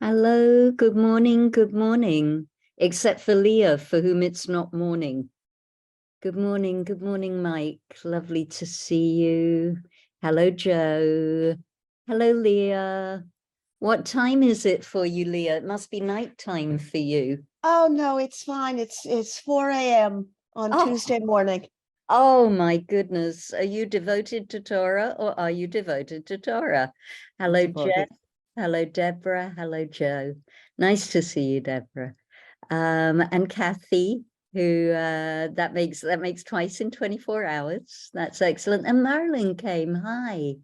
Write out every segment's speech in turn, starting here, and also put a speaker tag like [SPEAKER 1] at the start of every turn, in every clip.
[SPEAKER 1] Hello, good morning, good morning. Except for Leah, for whom it's not morning. Good morning, Mike. Lovely to see you. Hello, Joe. Hello, Leah. What time is it for you, Leah? It must be nighttime for you.
[SPEAKER 2] Oh no, it's fine. It's 4 a.m. on
[SPEAKER 1] Oh,
[SPEAKER 2] Tuesday morning.
[SPEAKER 1] oh my goodness. Are you devoted to Torah or are you devoted to Torah? Hello, Jeff.
[SPEAKER 2] Devoted.
[SPEAKER 1] Hello, Deborah. Hello, Joe. Nice to see you, Deborah. And Kathy, who that makes twice in 24 hours. That's excellent. And Marilyn came. Hi.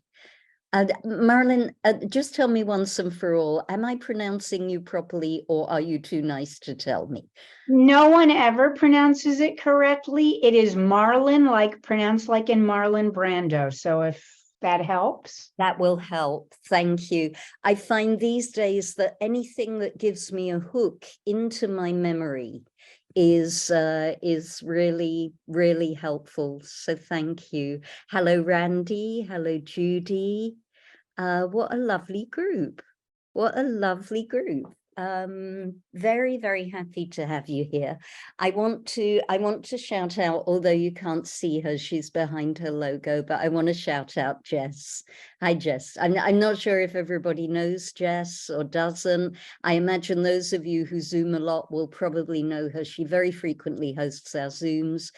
[SPEAKER 1] Marilyn, just tell me once and for all, am I pronouncing you properly or are you too nice to tell me?
[SPEAKER 3] No one ever pronounces it correctly. It is Marlon, like pronounced like in Marlon Brando. So if that helps.
[SPEAKER 1] That will help. Thank you. I find these days that anything that gives me a hook into my memory is really, really helpful. So thank you. Hello, Randy. Hello, Judy. What a lovely group. What a lovely group. Very, very happy to have you here. I want to shout out, although you can't see her, she's behind her logo, but I want to shout out Jess. Hi, Jess. I'm not sure if everybody knows Jess or doesn't. I imagine those of you who Zoom a lot will probably know her. She very frequently hosts our Zooms.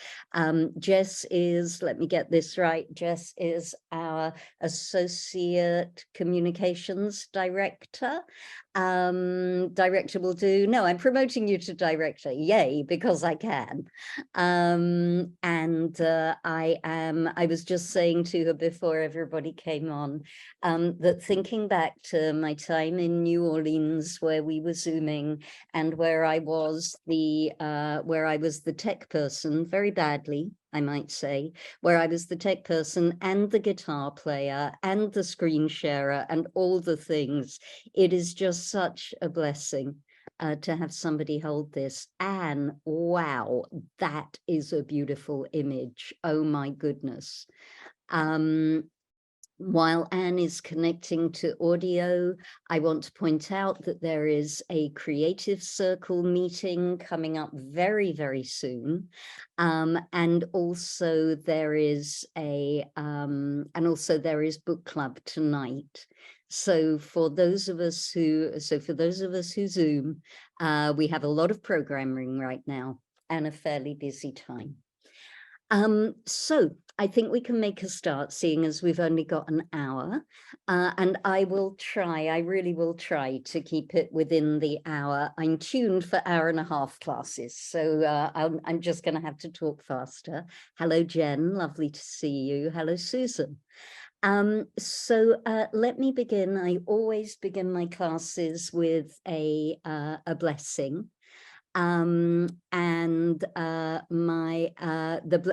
[SPEAKER 1] Jess is, let me get this right, Jess is our Associate Communications Director. Director will do, no, I'm promoting you to director, yay, because I can. I was just saying to her before everybody came on, that thinking back to my time in New Orleans where we were Zooming and where I was the tech person very badly, I might say, where I was the tech person and the guitar player and the screen sharer and all the things. It is just such a blessing to have somebody hold this. And wow, that is a beautiful image. Oh my goodness. While Anne is connecting to audio, I want to point out that there is a Creative Circle meeting coming up very, very soon. And also there is book club tonight. So for those of us who Zoom, we have a lot of programming right now and a fairly busy time. So I think we can make a start, seeing as we've only got an hour, and I really will try to keep it within the hour. I'm tuned for 1.5 hour classes, so I'm just going to have to talk faster. Hello, Jen, lovely to see you. Hello, Susan. So let me begin. I always begin my classes with a blessing.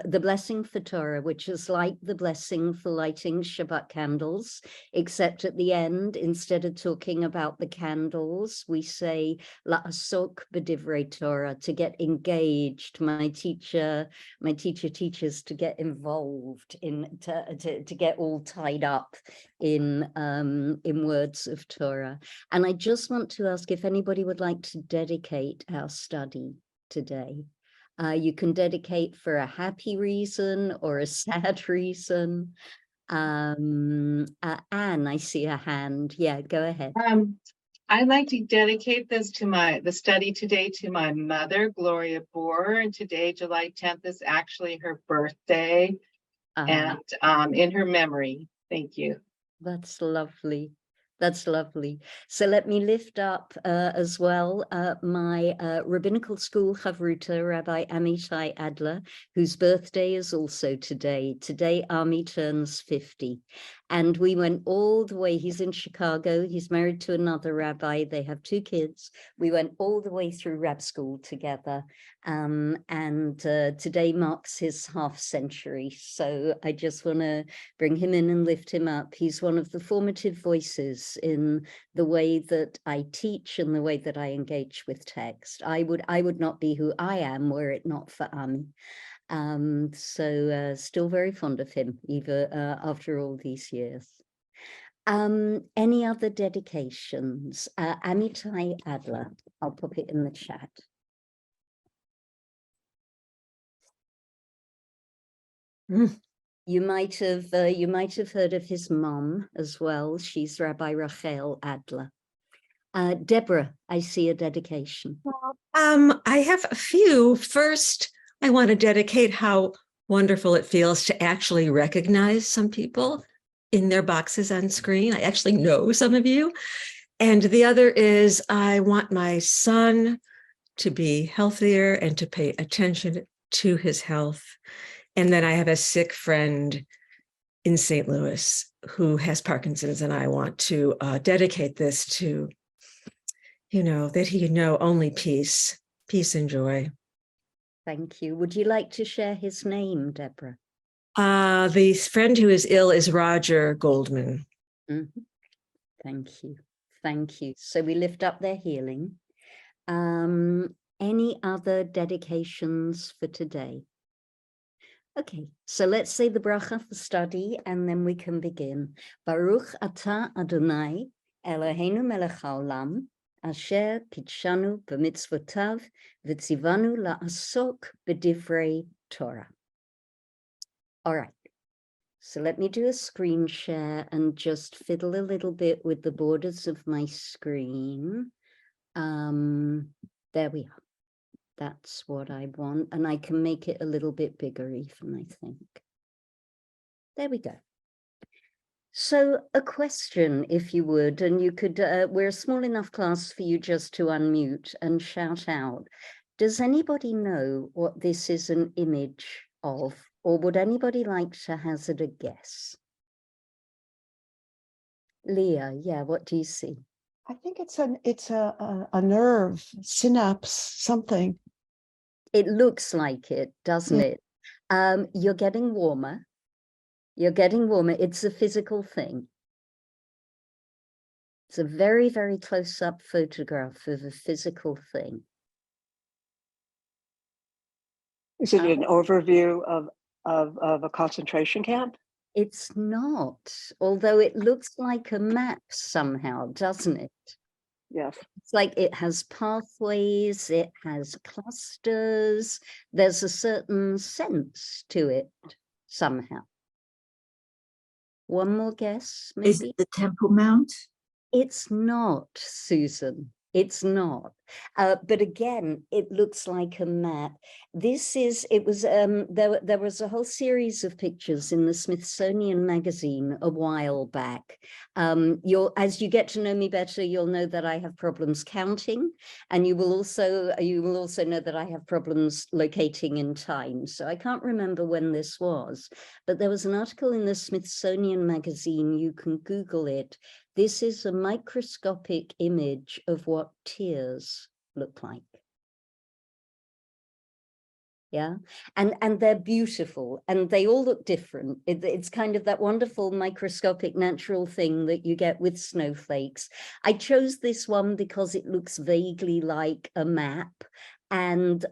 [SPEAKER 1] The blessing for Torah, which is like the blessing for lighting Shabbat candles, except at the end, instead of talking about the candles, we say la'asok b'divrei Torah, to get engaged. My teacher teaches to get involved, to get all tied up in words of Torah. And I just want to ask if anybody would like to dedicate our study today. You can dedicate for a happy reason or a sad reason. Anne, I see a hand. Yeah, go ahead.
[SPEAKER 4] I'd like to dedicate this to the study today to my mother, Gloria Boer. And today, July 10th, is actually her birthday. And in her memory. Thank you.
[SPEAKER 1] That's lovely. That's lovely. So let me lift up as well my rabbinical school chavruta, Rabbi Amitai Adler, whose birthday is also today. Today, Ami turns 50. And we went all the way, he's in Chicago, he's married to another rabbi, they have 2 kids. We went all the way through rab school together. Today marks his half century. So I just want to bring him in and lift him up. He's one of the formative voices in the way that I teach and the way that I engage with text. I would not be who I am were it not for Ami. Still very fond of him, even after all these years. Any other dedications? Amitai Adler, I'll put it in the chat. You might have heard of his mom as well. She's Rabbi Rachel Adler. Deborah, I see a dedication.
[SPEAKER 5] I have a few. First, I want to dedicate how wonderful it feels to actually recognize some people in their boxes on screen. I actually know some of you. And the other is I want my son to be healthier and to pay attention to his health. And then I have a sick friend in St. Louis who has Parkinson's, and I want to dedicate this to, that he know only peace and joy.
[SPEAKER 1] Thank you. Would you like to share his name, Deborah?
[SPEAKER 5] The friend who is ill is Roger Goldman.
[SPEAKER 1] Mm-hmm. Thank you. Thank you. So we lift up their healing. Any other dedications for today? Okay, so let's say the bracha for study, and then we can begin. Baruch atah Adonai Eloheinu melech haolam, asher kitshanu b'mitzvotav v'tzivanu la'asok b'divrei Torah. All right, so let me do a screen share and just fiddle a little bit with the borders of my screen. There we are. That's what I want, and I can make it a little bit bigger even, I think. There we go. So a question, if you would, and you could, we're a small enough class for you just to unmute and shout out. Does anybody know what this is an image of, or would anybody like to hazard a guess? Leah, yeah, what do you see?
[SPEAKER 2] I think it's a nerve, synapse, something.
[SPEAKER 1] It looks like it, doesn't it? You're getting warmer. You're getting warmer. It's a physical thing. It's a very, very close-up photograph of a physical thing.
[SPEAKER 6] Is it an overview of a concentration camp?
[SPEAKER 1] It's not, although it looks like a map somehow, doesn't it?
[SPEAKER 6] Yes.
[SPEAKER 1] It's like it has pathways, it has clusters. There's a certain sense to it somehow. One more guess, maybe?
[SPEAKER 7] Is it the Temple Mount?
[SPEAKER 1] It's not, Susan. It's not. But again, it looks like a map. This is, it was, there was a whole series of pictures in the Smithsonian magazine a while back. As you get to know me better, you'll know that I have problems counting, and you will also know that I have problems locating in time. So I can't remember when this was, but there was an article in the Smithsonian magazine, you can Google it. This is a microscopic image of what tears look like. Yeah, and they're beautiful, and they all look different. It's kind of that wonderful microscopic natural thing that you get with snowflakes. I chose this one because it looks vaguely like a map, and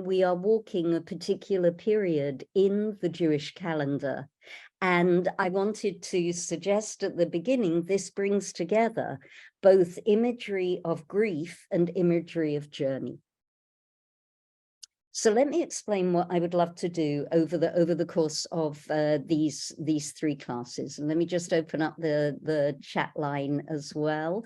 [SPEAKER 1] we are walking a particular period in the Jewish calendar. And I wanted to suggest at the beginning, this brings together both imagery of grief and imagery of journey. So let me explain what I would love to do over the course of these three classes. And let me just open up the chat line as well.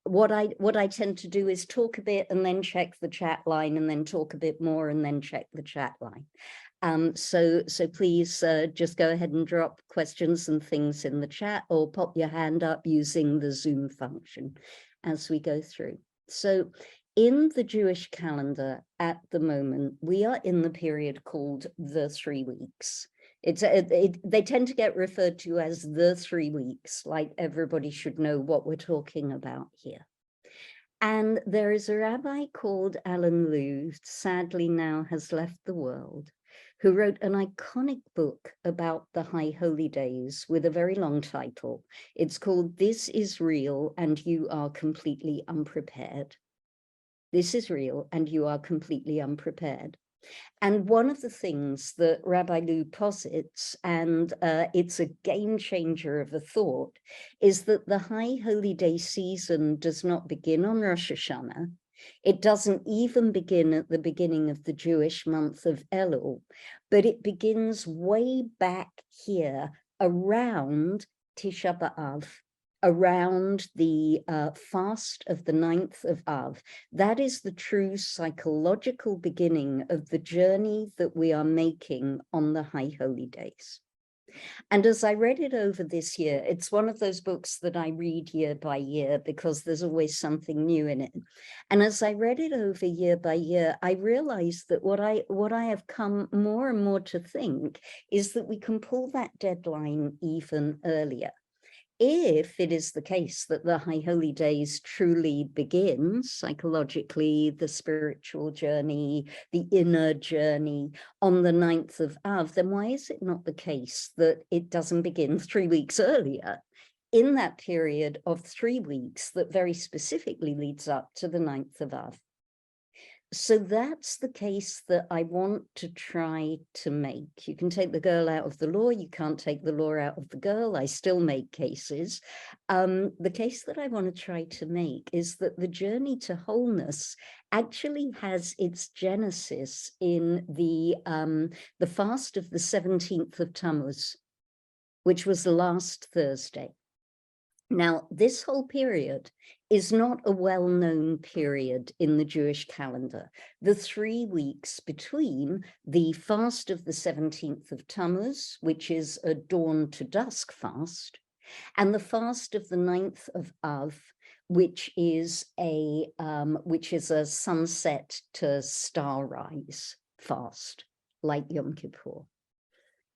[SPEAKER 1] What I tend to do is talk a bit and then check the chat line, and then talk a bit more and then check the chat line. So please just go ahead and drop questions and things in the chat, or pop your hand up using the Zoom function as we go through. So in the Jewish calendar at the moment, we are in the period called the 3 weeks. They tend to get referred to as the 3 weeks, like everybody should know what we're talking about here. And there is a rabbi called Alan Liu, sadly now has left the world, who wrote an iconic book about the High Holy Days with a very long title. It's called This Is Real and You Are Completely Unprepared. This is real and you are completely unprepared. And one of the things that Rabbi Lu posits, and it's a game changer of a thought, is that the High Holy Day season does not begin on Rosh Hashanah. It doesn't even begin at the beginning of the Jewish month of Elul, but it begins way back here around Tisha B'Av, around the fast of the 9th of Av. That is the true psychological beginning of the journey that we are making on the High Holy Days. And as I read it over this year, it's one of those books that I read year by year because there's always something new in it. And as I read it over year by year, I realized that what I have come more and more to think is that we can pull that deadline even earlier. If it is the case that the High Holy Days truly begin psychologically, the spiritual journey, the inner journey on the 9th of Av, then why is it not the case that it doesn't begin 3 weeks earlier in that period of 3 weeks that very specifically leads up to the 9th of Av? So that's the case that I want to try to make. You can take the girl out of the law, you can't take the law out of the girl. I still make cases. The case that I want to try to make is that the journey to wholeness actually has its genesis in the fast of the 17th of Tammuz, which was last Thursday. Now, this whole period is not a well-known period in the Jewish calendar. The 3 weeks between the fast of the 17th of Tammuz, which is a dawn to dusk fast, and the fast of the 9th of Av, which is a sunset to star rise fast, like Yom Kippur.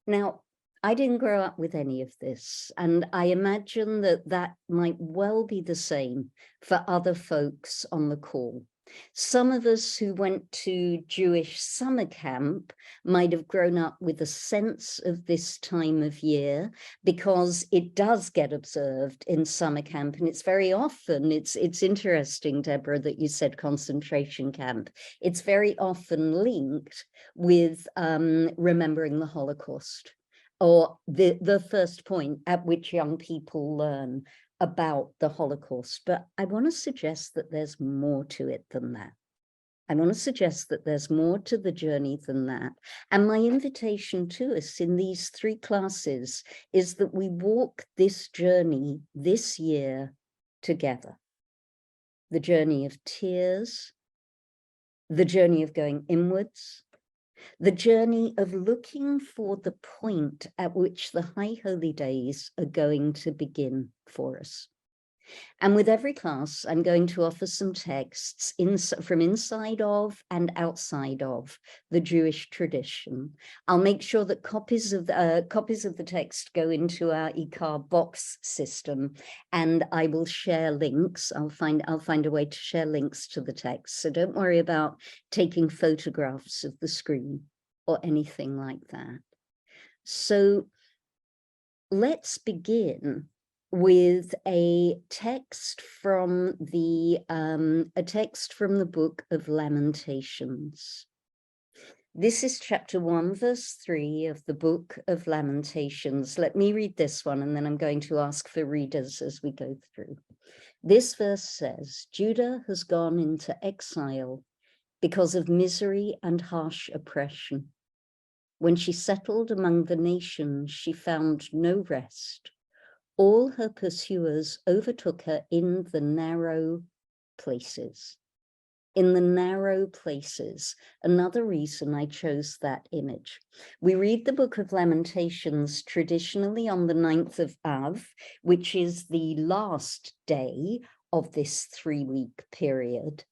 [SPEAKER 1] Now, I didn't grow up with any of this, and I imagine that that might well be the same for other folks on the call. Some of us who went to Jewish summer camp might have grown up with a sense of this time of year because it does get observed in summer camp, and it's very often, it's interesting, Deborah, that you said concentration camp. It's very often linked with remembering the Holocaust, or the first point at which young people learn about the Holocaust. But I want to suggest that there's more to it than that. I want to suggest that there's more to the journey than that. And my invitation to us in these 3 classes is that we walk this journey this year together. The journey of tears, the journey of going inwards, the journey of looking for the point at which the High Holy Days are going to begin for us. And with every class, I'm going to offer some texts from inside of and outside of the Jewish tradition. I'll make sure that copies of the text go into our ICAR box system, and I will share links. I'll find a way to share links to the text. So don't worry about taking photographs of the screen or anything like that. So let's begin with a text from the book of Lamentations. This is chapter 1, verse 3 of the book of Lamentations. Let me read this one, and then I'm going to ask for readers as we go through. This verse says, Judah has gone into exile because of misery and harsh oppression. When she settled among the nations, she found no rest. All her pursuers overtook her in the narrow places. In the narrow places, another reason I chose that image. We read the book of Lamentations traditionally on the 9th of Av, which is the last day of this 3-week period.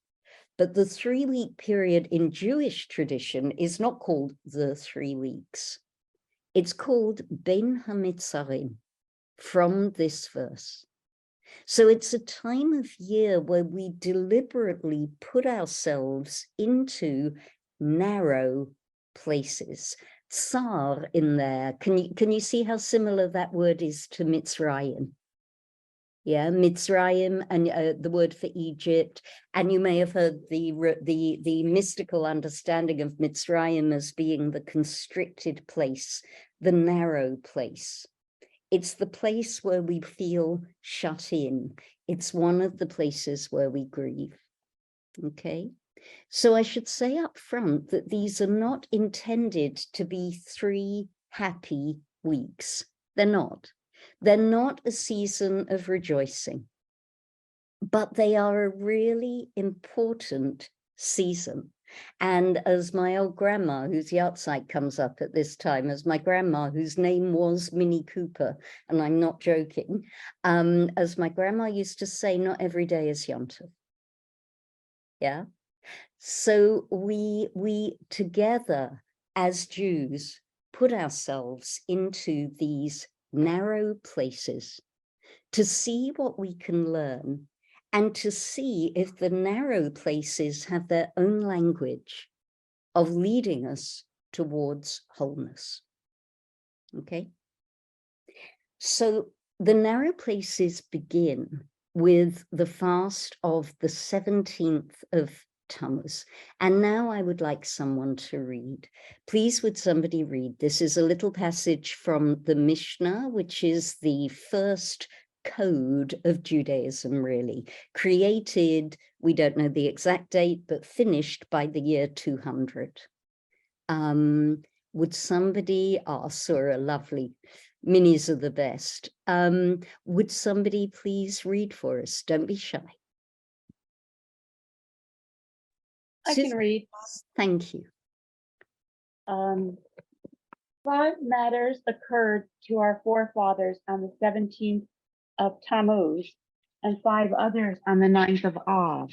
[SPEAKER 1] But the 3-week period in Jewish tradition is not called the 3 weeks. It's called Ben HaMitzarim, from this verse. So it's a time of year where we deliberately put ourselves into narrow places. Tsar in there. Can you see how similar that word is to Mitzrayim? Yeah, Mitzrayim, and the word for Egypt. And you may have heard the mystical understanding of Mitzrayim as being the constricted place, the narrow place. It's the place where we feel shut in. It's one of the places where we grieve. Okay, so I should say up front that these are not intended to be 3 happy weeks. They're not. They're not a season of rejoicing, but they are a really important season. And as my old grandma, whose yahrzeit comes up at this time, as my grandma, whose name was Minnie Cooper, and I'm not joking, as my grandma used to say, not every day is Yom Tov. Yeah. So we together as Jews put ourselves into these narrow places to see what we can learn and to see if the narrow places have their own language of leading us towards wholeness. Okay. So the narrow places begin with the fast of the 17th of Tammuz. And now I would like someone to read. Please, would somebody read? This is a little passage from the Mishnah, which is the first code of Judaism, really, created, we don't know the exact date, but finished by the year 200. Would somebody, Surah, lovely, minis are the best. Would somebody please read for us? Don't be shy.
[SPEAKER 7] I can read.
[SPEAKER 1] Thank you.
[SPEAKER 7] 5 matters occurred to our forefathers on the 17th of Tammuz, and 5 others on the 9th of Av.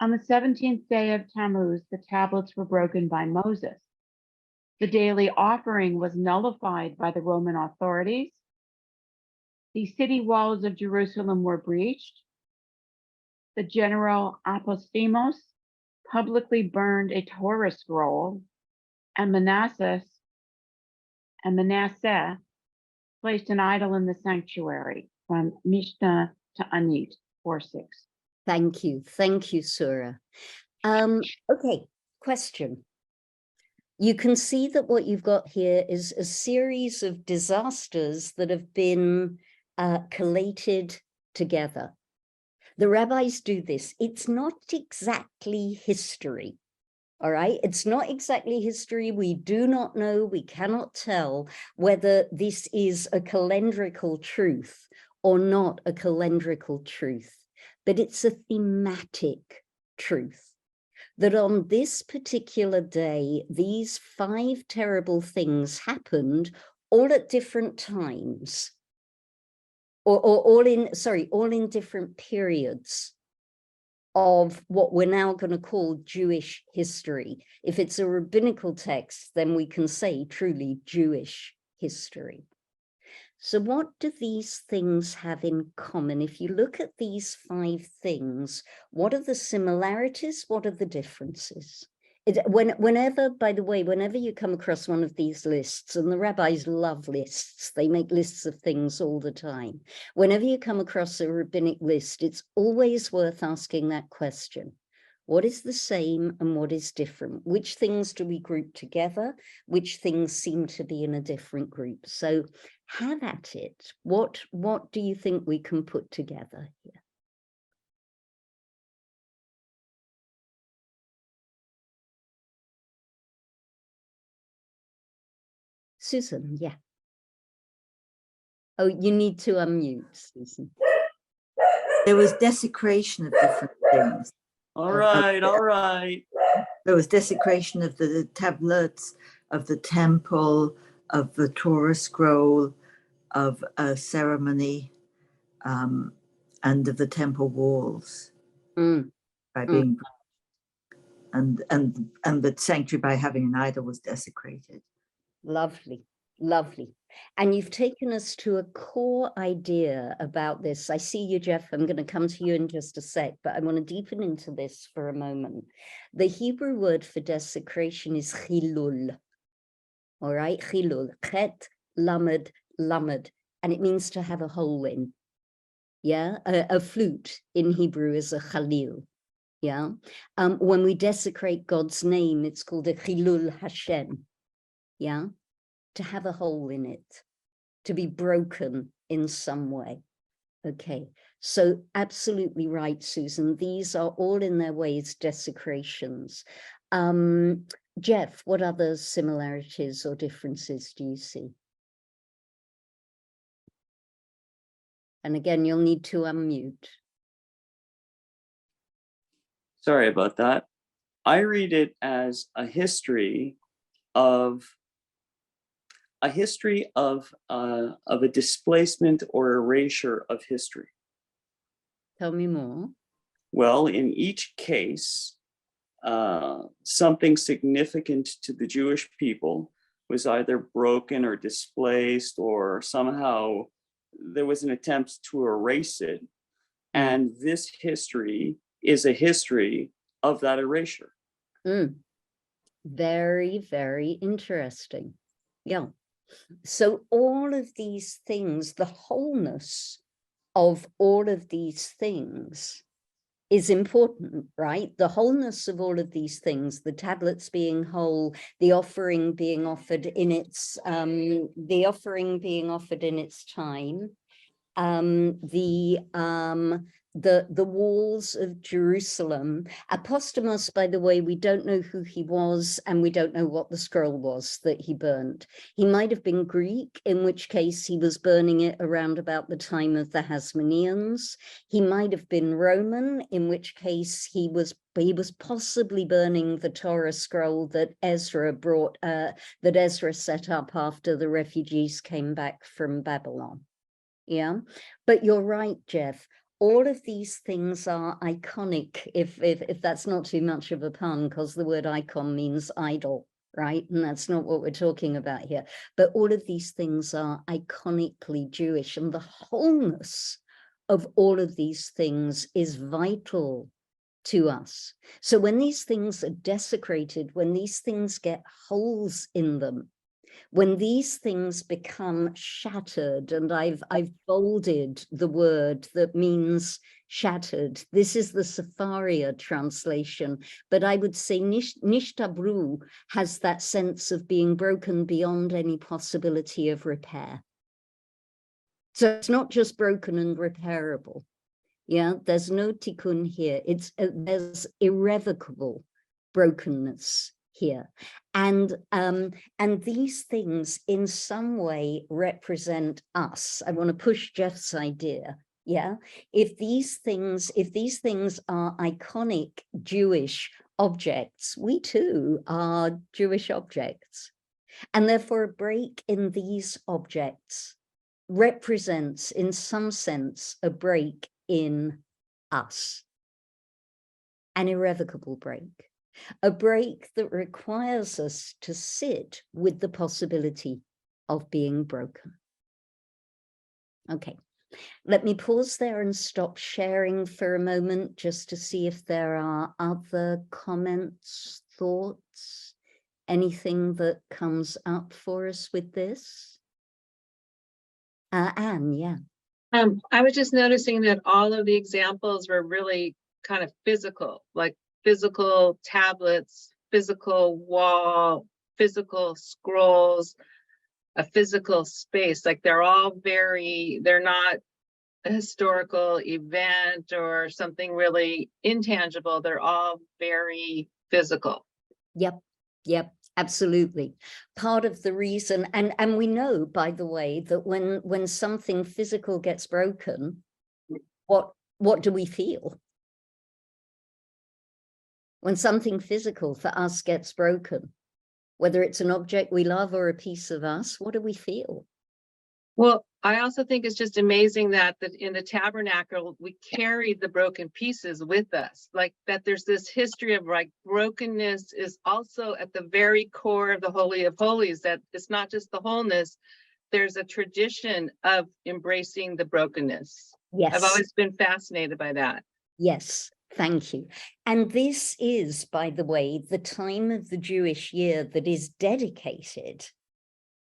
[SPEAKER 7] On the 17th day of Tammuz, the tablets were broken by Moses. The daily offering was nullified by the Roman authorities. The city walls of Jerusalem were breached. The general Apostemos publicly burned a Torah scroll, and Manasseh placed an idol in the sanctuary, from Mishnah to Anit 4:6.
[SPEAKER 1] Thank you, Surah. Okay, question. You can see that what you've got here is a series of disasters that have been collated together. The rabbis do this. It's not exactly history. All right, it's not exactly history. We do not know, we cannot tell whether this is a calendrical truth or not a calendrical truth, but it's a thematic truth. That on this particular day, these 5 terrible things happened all at different times, or all in different periods of what we're now going to call Jewish history. If it's a rabbinical text, then we can say truly Jewish history. So what do these things have in common? If you look at these 5 things, what are the similarities? What are the differences? Whenever, by the way, whenever you come across one of these lists, and the rabbis love lists, they make lists of things all the time. Whenever you come across a rabbinic list, it's always worth asking that question. What is the same and what is different? Which things do we group together? Which things seem to be in a different group? So have at it. What do you think we can put together here? Susan, yeah. Oh, you need to unmute, Susan.
[SPEAKER 8] There was desecration of different things.
[SPEAKER 9] All right.
[SPEAKER 8] There was desecration of the tablets, of the temple, of the Torah scroll, of a ceremony, and of the temple walls by being, and the sanctuary by having an idol was desecrated.
[SPEAKER 1] Lovely, lovely. And you've taken us to a core idea about this. I see you, Jeff. I'm going to come to you in just a sec, but I want to deepen into this for a moment. The Hebrew word for desecration is chilul. All right, chilul, chet, lamed, lamed, and it means to have a hole in. Yeah, a flute in Hebrew is a chalil. Yeah, when we desecrate God's name, it's called a chilul Hashem. Yeah, to have a hole in it, to be broken in some way. Okay, so absolutely right, Susan. These are all in their ways desecrations. Jeff, what other similarities or differences do you see? And again, you'll need to unmute.
[SPEAKER 9] Sorry about that. I read it as a history of a displacement or erasure of history.
[SPEAKER 1] Tell me more.
[SPEAKER 9] Well, in each case, something significant to the Jewish people was either broken or displaced, or somehow there was an attempt to erase it. And this history is a history of that erasure.
[SPEAKER 1] Very, very interesting. Yeah. So all of these things, the wholeness of all of these things is important, right? The wholeness of all of these things, the tablets being whole, the offering being offered in its time, the walls of Jerusalem. Apostemos, by the way, we don't know who he was, and we don't know what the scroll was that he burnt. He might have been Greek, in which case he was burning it around about the time of the Hasmoneans. He might have been Roman, in which case he was possibly burning the Torah scroll that Ezra brought, that Ezra set up after the refugees came back from Babylon. Yeah, but you're right, Jeff. All of these things are iconic, if that's not too much of a pun, because the word icon means idol, right? And that's not what we're talking about here. But all of these things are iconically Jewish, and the wholeness of all of these things is vital to us. So when these things are desecrated, when these things get holes in them, when these things become shattered, and I've bolded the word that means shattered. This is the Safaria translation, but I would say nishtabru has that sense of being broken beyond any possibility of repair. So it's not just broken and repairable. Yeah, there's no tikkun here. There's irrevocable brokenness here. And these things in some way represent us. I want to push Jeff's idea. Yeah, if these things are iconic Jewish objects, we too are Jewish objects. And therefore a break in these objects represents in some sense a break in us, an irrevocable break. A break that requires us to sit with the possibility of being broken. Okay, let me pause there and stop sharing for a moment just to see if there are other comments, thoughts, anything that comes up for us with this. Anne, yeah.
[SPEAKER 4] I was just noticing that all of the examples were really kind of physical, like physical tablets, physical wall, physical scrolls, a physical space. Like they're not a historical event or something really intangible. They're all very physical. Yep,
[SPEAKER 1] Absolutely. Part of the reason, and we know, by the way, that when something physical gets broken, what do we feel? When something physical for us gets broken, whether it's an object we love or a piece of us, what do we feel?
[SPEAKER 4] Well, I also think it's just amazing that in the tabernacle, we carried the broken pieces with us, like that there's this history of like brokenness is also at the very core of the Holy of Holies, that it's not just the wholeness, there's a tradition of embracing the brokenness.
[SPEAKER 1] Yes.
[SPEAKER 4] I've always been fascinated by that.
[SPEAKER 1] Yes, thank you. And this is, by the way, the time of the Jewish year that is dedicated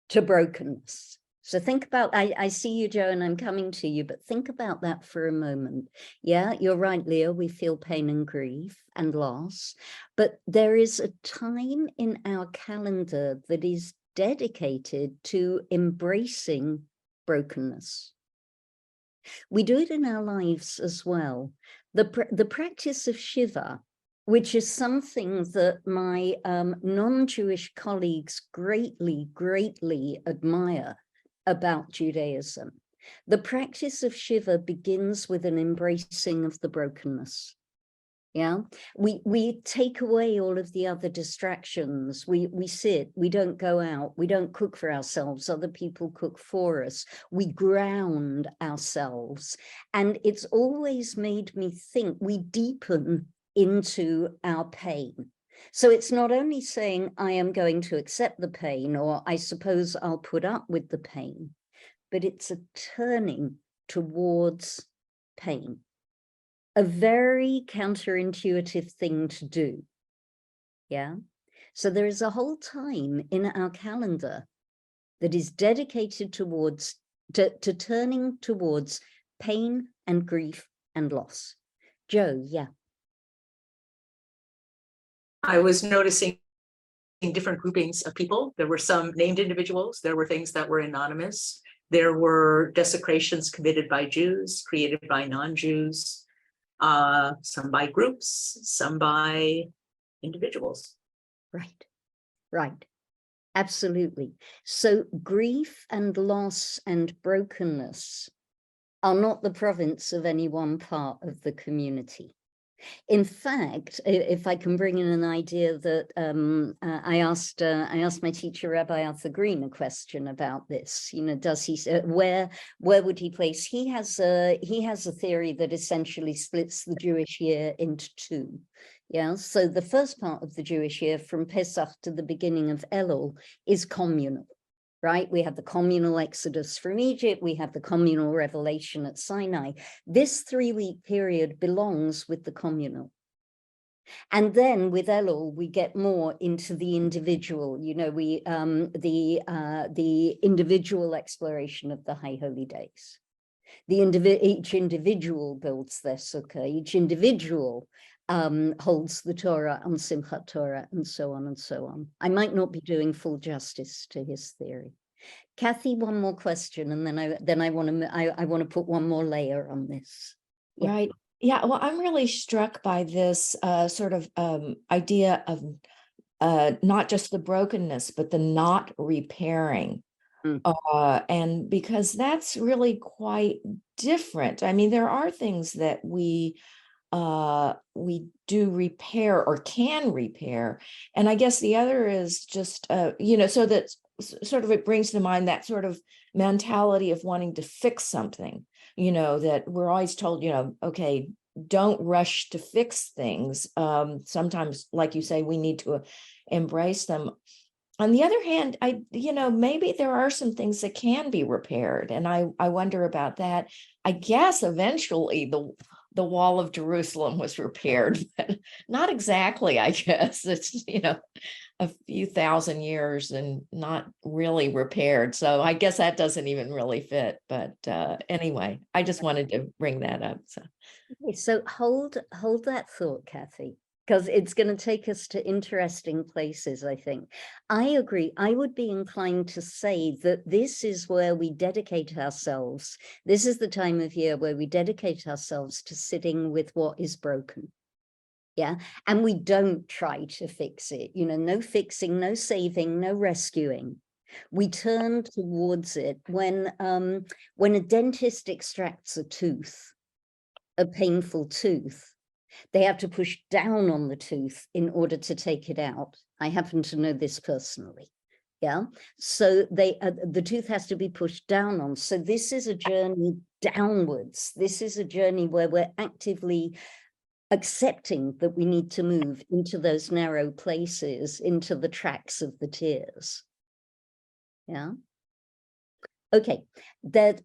[SPEAKER 1] to brokenness. So think about, I see you, Joe, and I'm coming to you, but think about that for a moment. Yeah, you're right, Leah, we feel pain and grief and loss, but there is a time in our calendar that is dedicated to embracing brokenness. We do it in our lives as well. The practice of Shiva, which is something that my non-Jewish colleagues greatly, greatly admire about Judaism. The practice of Shiva begins with an embracing of the brokenness. Yeah, we take away all of the other distractions. We sit, we don't go out, we don't cook for ourselves, other people cook for us. We ground ourselves. And it's always made me think we deepen into our pain. So it's not only saying I am going to accept the pain, or I suppose I'll put up with the pain, but it's a turning towards pain. A very counterintuitive thing to do. Yeah. So there is a whole time in our calendar that is dedicated towards to turning towards pain and grief and loss. Joe, yeah.
[SPEAKER 10] I was noticing different groupings of people. There were some named individuals. There were things that were anonymous. There were desecrations committed by Jews, created by non-Jews, some by groups, some by individuals.
[SPEAKER 1] Right, right. Absolutely. So grief and loss and brokenness are not the province of any one part of the community. In fact, if I can bring in an idea that I asked my teacher, Rabbi Arthur Green, a question about this. You know, does he where would he place? He has a theory that essentially splits the Jewish year into two. Yeah, so the first part of the Jewish year, from Pesach to the beginning of Elul, is communal. Right? We have the communal exodus from Egypt. We have the communal revelation at Sinai. This 3-week period belongs with the communal. And then with Elul, we get more into the individual, you know, the individual exploration of the high holy days. Each individual builds their sukkah, each individual holds the Torah on Simchat Torah, and so on and so on. I might not be doing full justice to his theory. Kathy, one more question, and then I want to put one more layer on this. Yeah.
[SPEAKER 11] Right. Yeah. Well, I'm really struck by this sort of idea of not just the brokenness, but the not repairing. And because that's really quite different. I mean, there are things that we do repair or can repair. And I guess the other is just, you know, so that sort of it brings to mind that sort of mentality of wanting to fix something, you know, that we're always told, you know, okay, don't rush to fix things. Sometimes, like you say, we need to embrace them. On the other hand, you know, maybe there are some things that can be repaired. And I wonder about that. I guess eventually the wall of Jerusalem was repaired, but not exactly, I guess. It's, you know, a few thousand years and not really repaired. So I guess that doesn't even really fit. But anyway, I just wanted to bring that up.
[SPEAKER 1] So hold that thought, Kathy, because it's going to take us to interesting places, I think. I agree. I would be inclined to say that this is where we dedicate ourselves. This is the time of year where we dedicate ourselves to sitting with what is broken. Yeah, and we don't try to fix it, you know, no fixing, no saving, no rescuing. We turn towards it when a dentist extracts a tooth, a painful tooth, they have to push down on the tooth in order to take it out. I happen to know this personally. Yeah, so the tooth has to be pushed down on. So this is a journey downwards. This is a journey where we're actively accepting that we need to move into those narrow places, into the tracks of the tears. Yeah. Okay, that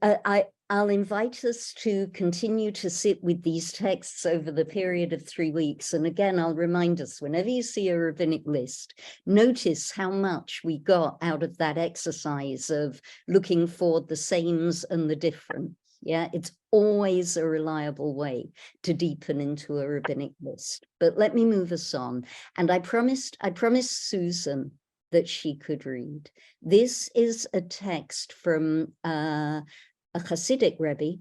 [SPEAKER 1] I'll invite us to continue to sit with these texts over the period of 3 weeks. And again, I'll remind us, whenever you see a rabbinic list, notice how much we got out of that exercise of looking for the sames and the different. Yeah, it's always a reliable way to deepen into a rabbinic list. But let me move us on. And I promised Susan that she could read. This is a text from a Hasidic Rebbe,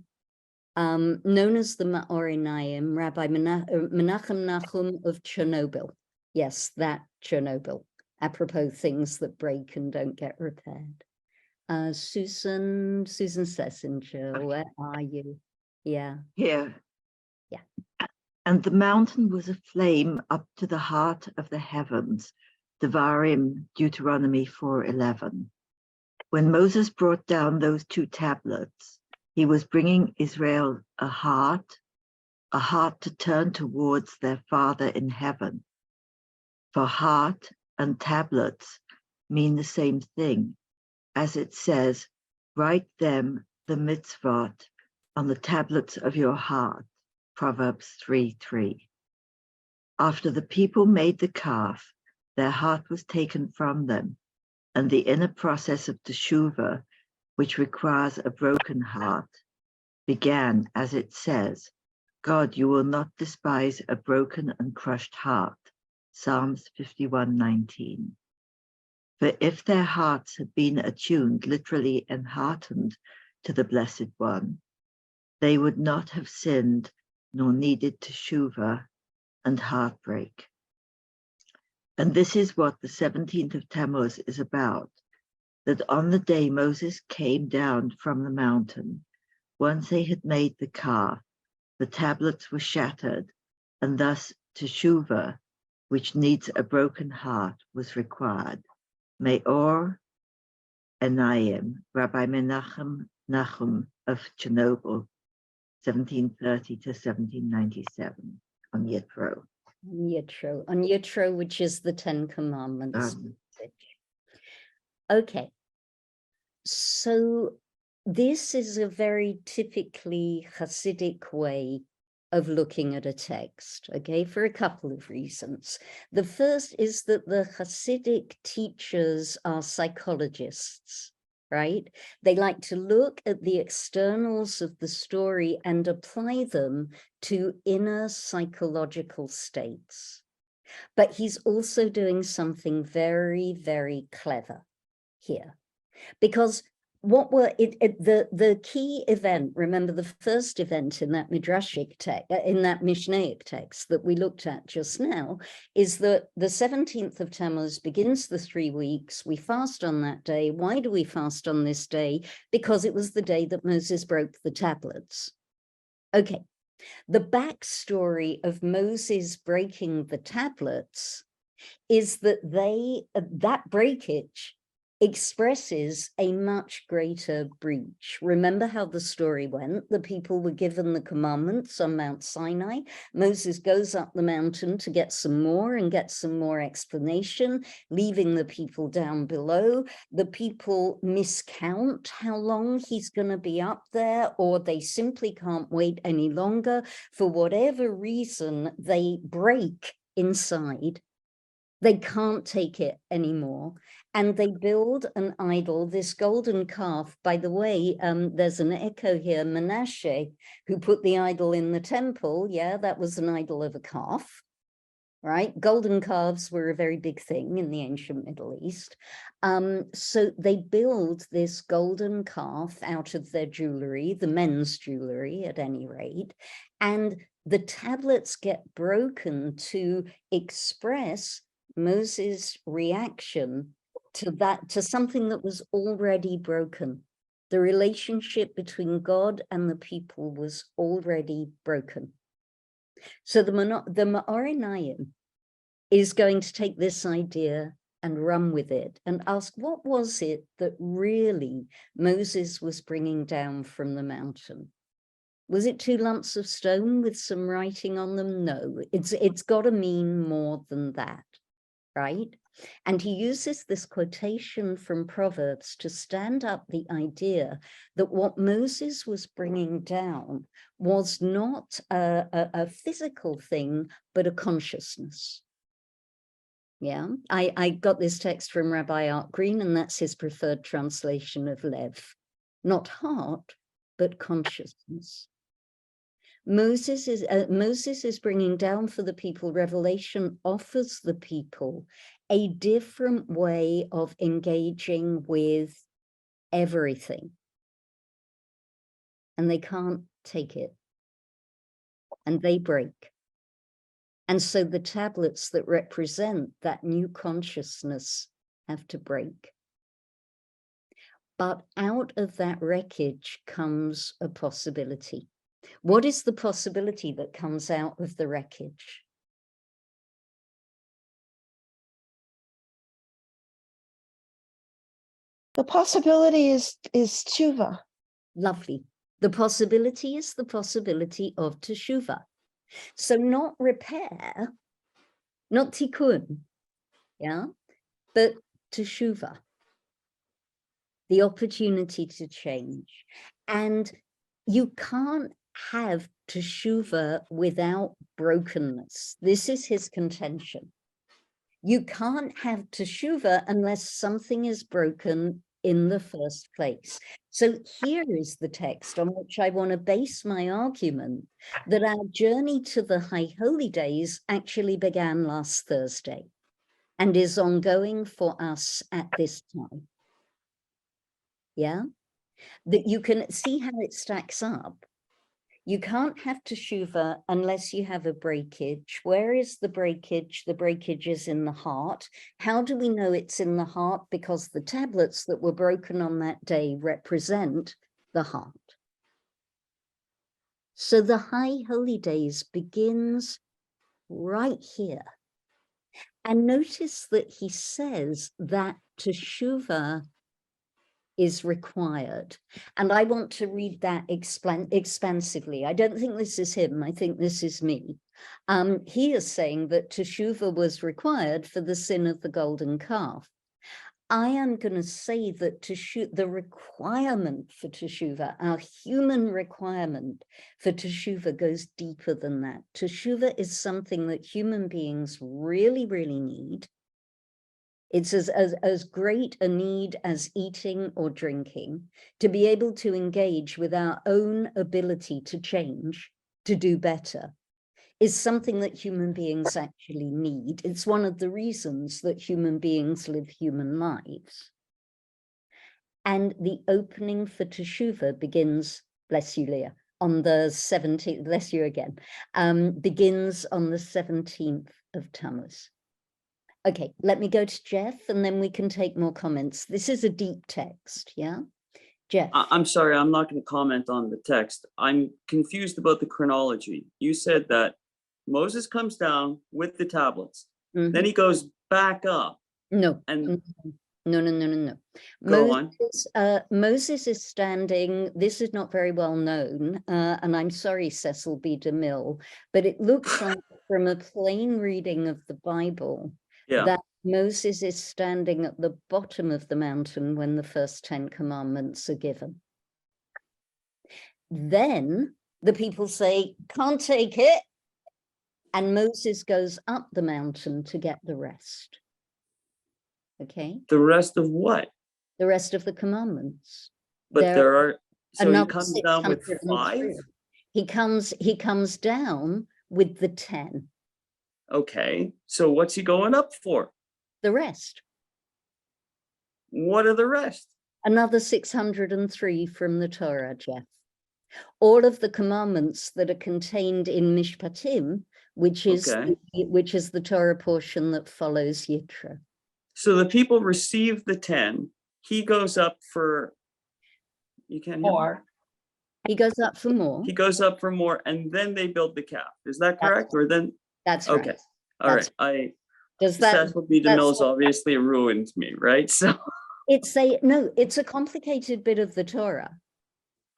[SPEAKER 1] known as the Ma'orinayim, Rabbi Menachem Nachum of Chernobyl. Yes, that Chernobyl, apropos things that break and don't get repaired. Susan Sessinger, where are you? Yeah.
[SPEAKER 8] Here.
[SPEAKER 1] Yeah.
[SPEAKER 8] And the mountain was aflame up to the heart of the heavens, Devarim, Deuteronomy 4:11. When Moses brought down those 2 tablets, he was bringing Israel a heart to turn towards their Father in heaven. For heart and tablets mean the same thing, as it says, write them, the mitzvot, on the tablets of your heart, Proverbs 3:3. After the people made the calf, their heart was taken from them, and the inner process of teshuvah, which requires a broken heart, began, as it says, God, you will not despise a broken and crushed heart, Psalms 51:19. For if their hearts had been attuned, literally enheartened, to the Blessed One, they would not have sinned nor needed teshuvah and heartbreak. And this is what the 17th of Tammuz is about, that on the day Moses came down from the mountain, once they had made the calf, the tablets were shattered, and thus teshuvah, which needs a broken heart, was required. Meor Enayim, Rabbi Menachem Nachum of Chernobyl, 1730 to 1797, on Yitro.
[SPEAKER 1] On Yitro, which is the 10 Commandments. Okay, so this is a very typically Hasidic way of looking at a text, okay, for a couple of reasons. The first is that the Hasidic teachers are psychologists, right? They like to look at the externals of the story and apply them to inner psychological states. But he's also doing something very, very clever here, because what were the key event, remember the first event in that midrashic text, in that Mishnaic text that we looked at just now, is that the 17th of Tammuz begins the 3 weeks. We fast on that day. Why do we fast on this day? Because it was the day that Moses broke the tablets. Okay, the backstory of Moses breaking the tablets is that that breakage expresses a much greater breach. Remember how the story went? The people were given the commandments on Mount Sinai. Moses goes up the mountain to get some more and get some more explanation, leaving the people down below. The people miscount how long he's going to be up there, or they simply can't wait any longer. For whatever reason, they break inside. They can't take it anymore. And they build an idol, this golden calf. By the way, there's an echo here, Menashe, who put the idol in the temple. Yeah, that was an idol of a calf, right? Golden calves were a very big thing in the ancient Middle East. So they build this golden calf out of their jewelry, the men's jewelry at any rate, and the tablets get broken to express Moses' reaction to that, to something that was already broken. The relationship between God and the people was already broken. So the Ma'orinayim is going to take this idea and run with it and ask, what was it that really Moses was bringing down from the mountain? Was it 2 lumps of stone with some writing on them? No, it's got to mean more than that, right? And he uses this quotation from Proverbs to stand up the idea that what Moses was bringing down was not a physical thing, but a consciousness. Yeah, I got this text from Rabbi Art Green, and that's his preferred translation of Lev. Not heart, but consciousness. Moses is bringing down for the people. Revelation offers the people a different way of engaging with everything. And they can't take it. And they break. And so the tablets that represent that new consciousness have to break. But out of that wreckage comes a possibility. What is the possibility that comes out of the wreckage?
[SPEAKER 2] The possibility is tshuva.
[SPEAKER 1] Lovely. The possibility is the possibility of teshuva. So not repair, not tikkun, yeah, but teshuva. The opportunity to change. And you can't have teshuva without brokenness. This is his contention. You can't have teshuva unless something is broken in the first place. So here is the text on which I want to base my argument that our journey to the High Holy Days actually began last Thursday and is ongoing for us at this time. Yeah, that you can see how it stacks up. You can't have teshuva unless you have a breakage. Where is the breakage? The breakage is in the heart. How do we know it's in the heart? Because the tablets that were broken on that day represent the heart. So the High Holy Days begins right here. And notice that he says that teshuva is required. And I want to read that expansively. I don't think this is him. I think this is me. He is saying that teshuva was required for the sin of the golden calf. I am going to say that the requirement for teshuva, our human requirement for teshuva, goes deeper than that. Teshuva is something that human beings really, really need. It's as great a need as eating or drinking, to be able to engage with our own ability to change, to do better, is something that human beings actually need. It's one of the reasons that human beings live human lives. And the opening for teshuva begins, bless you, Leah, on the 17th, bless you again, begins on the 17th of Tammuz. Okay, let me go to Jeff and then we can take more comments. This is a deep text, yeah? Jeff.
[SPEAKER 9] I'm sorry, I'm not going to comment on the text. I'm confused about the chronology. You said that Moses comes down with the tablets, then he goes back up.
[SPEAKER 1] No,
[SPEAKER 9] and
[SPEAKER 1] no. Moses is standing, this is not very well known, and I'm sorry, Cecil B. DeMille, but it looks like from a plain reading of the Bible, that Moses is standing at the bottom of the mountain when the first 10 commandments are given. Then the people say, can't take it. And Moses goes up the mountain to get the rest. Okay.
[SPEAKER 9] The rest of what?
[SPEAKER 1] The rest of the commandments.
[SPEAKER 9] But there are, so he comes down with 5?
[SPEAKER 1] He comes down with the 10.
[SPEAKER 9] Okay, so what's he going up for?
[SPEAKER 1] The rest.
[SPEAKER 9] What are the rest?
[SPEAKER 1] Another 603 from the Torah, Jeff. All of the commandments that are contained in Mishpatim, which is the Torah portion that follows Yitro.
[SPEAKER 9] So the people receive the 10. He goes up for, you can't hear
[SPEAKER 7] More.
[SPEAKER 1] He goes up for more.
[SPEAKER 9] He goes up for more, and then they build the calf. Is that correct? Or then?
[SPEAKER 1] That's right.
[SPEAKER 9] Okay. All right.
[SPEAKER 1] Does that?
[SPEAKER 9] Cecil B. DeMille's obviously ruined me, right? So
[SPEAKER 1] it's a complicated bit of the Torah,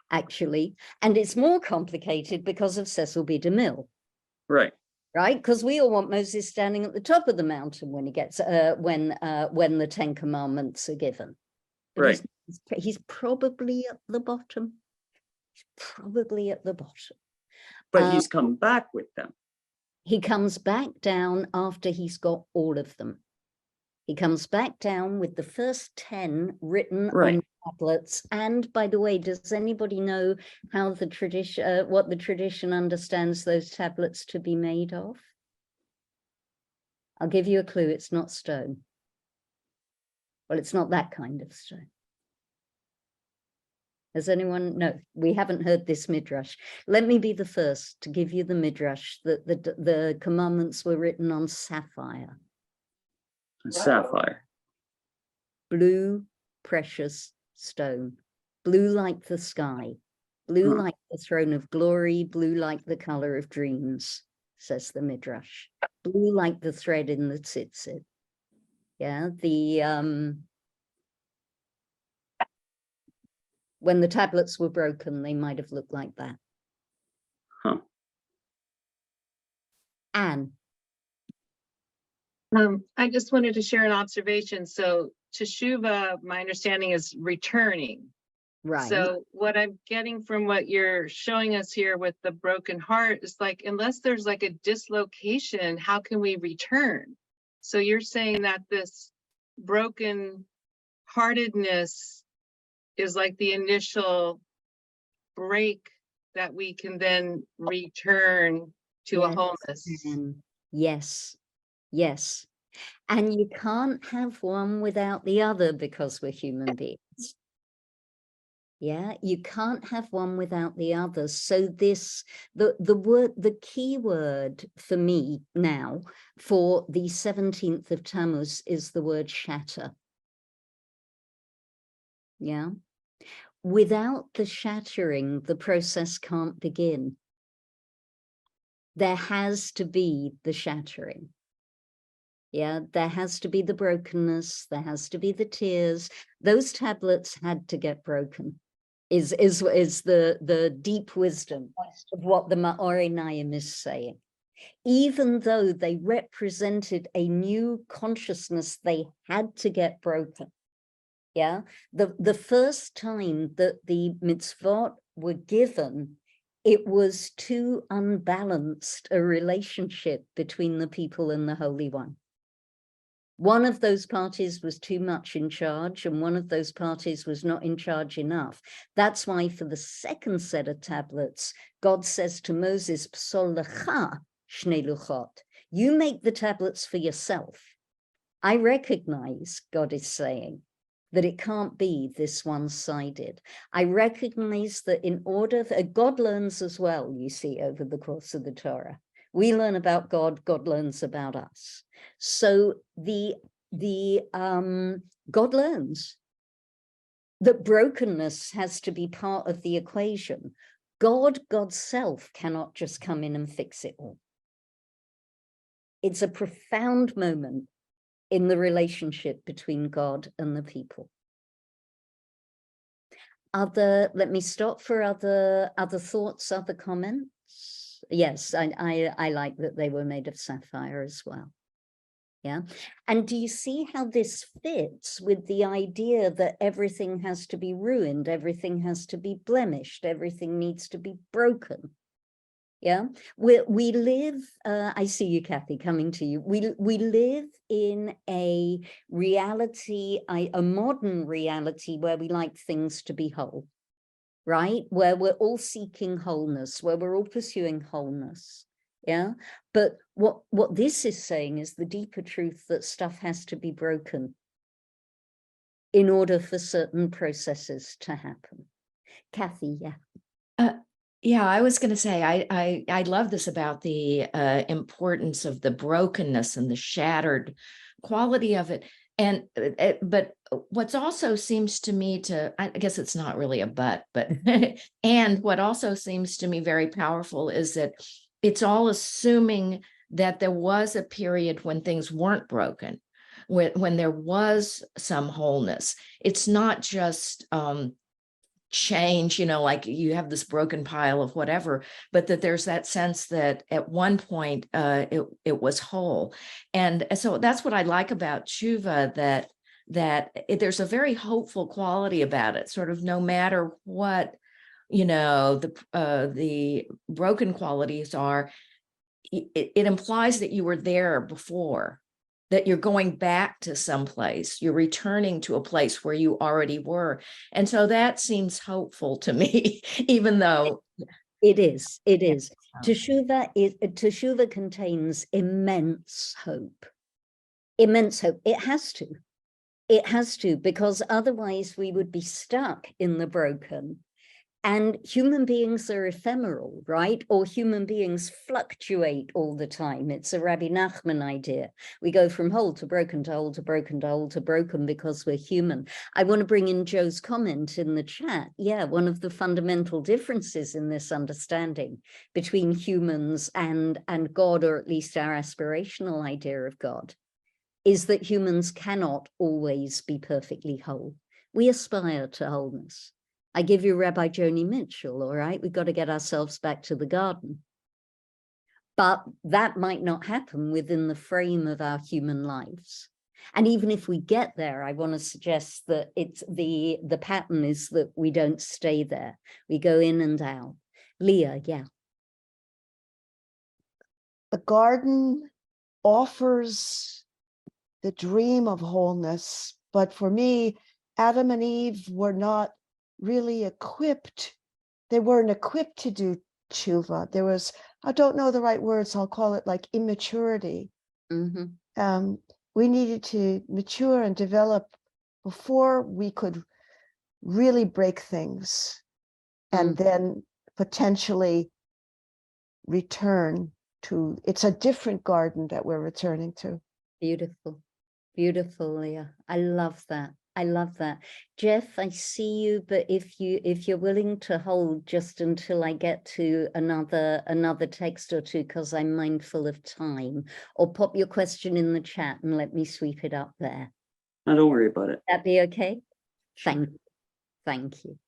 [SPEAKER 1] actually, and it's more complicated because of Cecil B. DeMille.
[SPEAKER 9] Right.
[SPEAKER 1] right? Because we all want Moses standing at the top of the mountain when he gets when the 10 Commandments are given. But
[SPEAKER 9] Right.
[SPEAKER 1] he's probably at the bottom. He's probably at the bottom.
[SPEAKER 9] But he's come back with them.
[SPEAKER 1] He comes back down after he's got all of them. He comes back down with the first 10 written
[SPEAKER 9] Right.
[SPEAKER 1] on tablets. And by the way, does anybody know how the tradition, what the tradition understands those tablets to be made of? I'll give you a clue. It's not stone. Well, it's not that kind of stone. Has anyone? No, we haven't heard this midrash. Let me be the first to give you the midrash that the commandments were written on sapphire.
[SPEAKER 9] Sapphire.
[SPEAKER 1] Blue, precious stone. Blue like the sky. Blue like the throne of glory. Blue like the color of dreams, says the midrash. Blue like the thread in the tzitzit. Yeah, when the tablets were broken, they might have looked like that.
[SPEAKER 9] Huh.
[SPEAKER 1] Anne.
[SPEAKER 4] I just wanted to share an observation. So teshuva, my understanding is returning.
[SPEAKER 1] Right.
[SPEAKER 4] So what I'm getting from what you're showing us here with the broken heart is like, unless there's like a dislocation, how can we return? So you're saying that this broken heartedness is like the initial break that we can then return to a wholeness.
[SPEAKER 1] Yes, yes. And you can't have one without the other because we're human beings. Yeah, you can't have one without the other. So this, the key word for me now for the 17th of Tammuz is the word shatter. Yeah. Without the shattering, the process can't begin. There has to be the shattering. Yeah, there has to be the brokenness. There has to be the tears. Those tablets had to get broken. Is the deep wisdom of what the Ma'orei Naim is saying. Even though they represented a new consciousness, they had to get broken. Yeah, the first time that the mitzvot were given, it was too unbalanced a relationship between the people and the Holy One. One of those parties was too much in charge, and one of those parties was not in charge enough. That's why for the second set of tablets, God says to Moses, Psol lecha shnei luchot. You make the tablets for yourself. I recognize, God is saying, that it can't be this one-sided. I recognize that in order, God learns as well, you see, over the course of the Torah. We learn about God, God learns about us. So God learns that brokenness has to be part of the equation. God's self cannot just come in and fix it all. It's a profound moment in the relationship between God and the people. Let me stop for other thoughts, other comments. Yes, I like that they were made of sapphire as well. Yeah. And do you see how this fits with the idea that everything has to be ruined, everything has to be blemished, everything needs to be broken? Yeah, we live, I see you, Kathy, coming to you. We live in a reality, a modern reality where we like things to be whole, right? Where we're all seeking wholeness, where we're all pursuing wholeness. Yeah, but what this is saying is the deeper truth that stuff has to be broken in order for certain processes to happen. Kathy, yeah.
[SPEAKER 11] Yeah, I was going to say, I love this about the importance of the brokenness and the shattered quality of it. And but what's also seems to me to, I guess it's not really a but and what also seems to me very powerful is that it's all assuming that there was a period when things weren't broken, when there was some wholeness. It's not just change, you know, like you have this broken pile of whatever, but that there's that sense that at one point it was whole. And so that's what I like about tshuva, that there's a very hopeful quality about it, sort of no matter what, you know, the broken qualities are, it implies that you were there before, that you're going back to some place, you're returning to a place where you already were. And so that seems hopeful to me, even though
[SPEAKER 1] it is. Teshuvah contains immense hope. Immense hope. It has to. It has to, because otherwise we would be stuck in the broken. And human beings are ephemeral, right? Or human beings fluctuate all the time. It's a Rabbi Nachman idea. We go from whole to broken to whole to broken to whole to broken because we're human. I want to bring in Joe's comment in the chat. Yeah, one of the fundamental differences in this understanding between humans and God, or at least our aspirational idea of God, is that humans cannot always be perfectly whole. We aspire to wholeness. I give you Rabbi Joni Mitchell, all right? We've got to get ourselves back to the garden. But that might not happen within the frame of our human lives. And even if we get there, I want to suggest that it's the pattern is that we don't stay there. We go in and out. Leah, yeah.
[SPEAKER 2] The garden offers the dream of wholeness, but for me, Adam and Eve were not really equipped. They weren't equipped to do tshuva. There was, I don't know the right words, I'll call it like immaturity.
[SPEAKER 1] Mm-hmm.
[SPEAKER 2] We needed to mature and develop before we could really break things and then potentially return to, it's a different garden that we're returning to.
[SPEAKER 1] Beautiful, beautiful, Leah. I love that. I love that. Jeff, I see you, but if you're willing to hold just until I get to another text or two, because I'm mindful of time, or pop your question in the chat and let me sweep it up there.
[SPEAKER 9] No, don't worry about it.
[SPEAKER 1] That be okay? Thank you.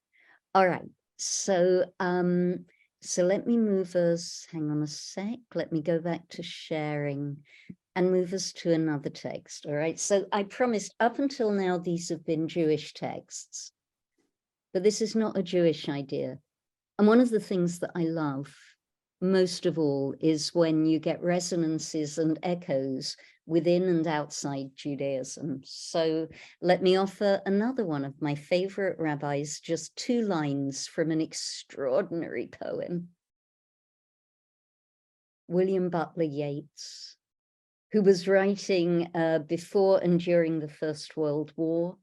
[SPEAKER 1] All right. So so let me move us, hang on a sec. Let me go back to sharing and move us to another text, all right? So I promised up until now, these have been Jewish texts, but this is not a Jewish idea. And one of the things that I love most of all is when you get resonances and echoes within and outside Judaism. So let me offer another one of my favorite rabbis, just 2 lines from an extraordinary poem. William Butler Yeats, who was writing before and during the First World War,